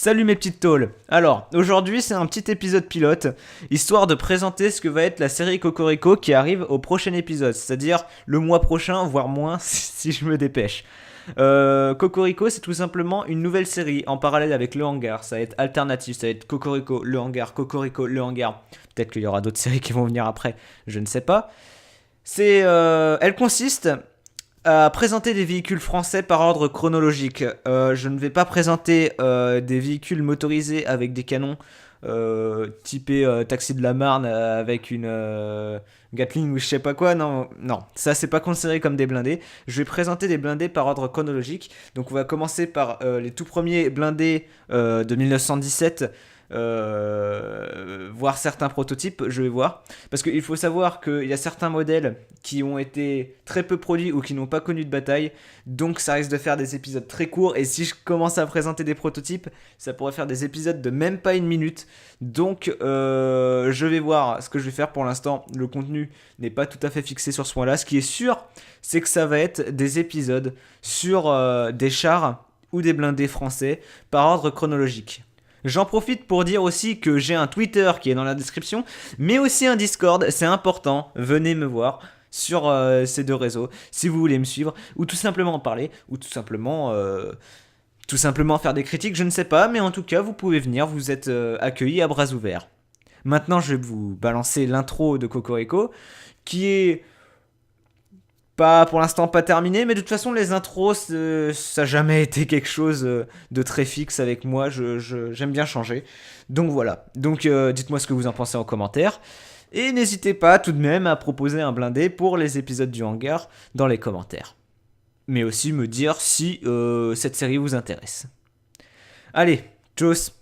Salut mes petites taules. Alors, aujourd'hui c'est un petit épisode pilote, histoire de présenter ce que va être la série Cocorico qui arrive au prochain épisode, c'est-à-dire le mois prochain, voire moins si je me dépêche. Cocorico, c'est tout simplement une nouvelle série en parallèle avec Le Hangar. Ça va être alternatif, ça va être Cocorico, Le Hangar, Cocorico, Le Hangar. Peut-être qu'il y aura d'autres séries qui vont venir après, je ne sais pas. Elle consiste à présenter des véhicules français par ordre chronologique. Je ne vais pas présenter des véhicules motorisés avec des canons typé Taxi de la Marne avec une Gatling ou je sais pas quoi. Non, non, ça c'est pas considéré comme des blindés. Je vais présenter des blindés par ordre chronologique. Donc on va commencer par les tout premiers blindés de 1917. Voir certains prototypes, je vais voir. Parce qu'il faut savoir qu'il y a certains modèles qui ont été très peu produits ou qui n'ont pas connu de bataille. Donc ça risque de faire des épisodes très courts. Et si je commence à présenter des prototypes, ça pourrait faire des épisodes de même pas une minute. Donc je vais voir ce que je vais faire pour l'instant. Le contenu n'est pas tout à fait fixé sur ce point-là. Ce qui est sûr, c'est que ça va être des épisodes sur des chars ou des blindés français par ordre chronologique. J'en profite pour dire aussi que j'ai un Twitter qui est dans la description, mais aussi un Discord, c'est important, venez me voir sur ces deux réseaux si vous voulez me suivre, ou tout simplement en parler, ou tout simplement faire des critiques, je ne sais pas, mais en tout cas vous pouvez venir, vous êtes accueillis à bras ouverts. Maintenant je vais vous balancer l'intro de Cocorico, qui est pas pour l'instant pas terminé, mais de toute façon les intros ça n'a jamais été quelque chose de très fixe avec moi, j'aime bien changer. Donc voilà, donc dites-moi ce que vous en pensez en commentaire. Et n'hésitez pas tout de même à proposer un blindé pour les épisodes du hangar dans les commentaires. Mais aussi me dire si cette série vous intéresse. Allez, tchuss.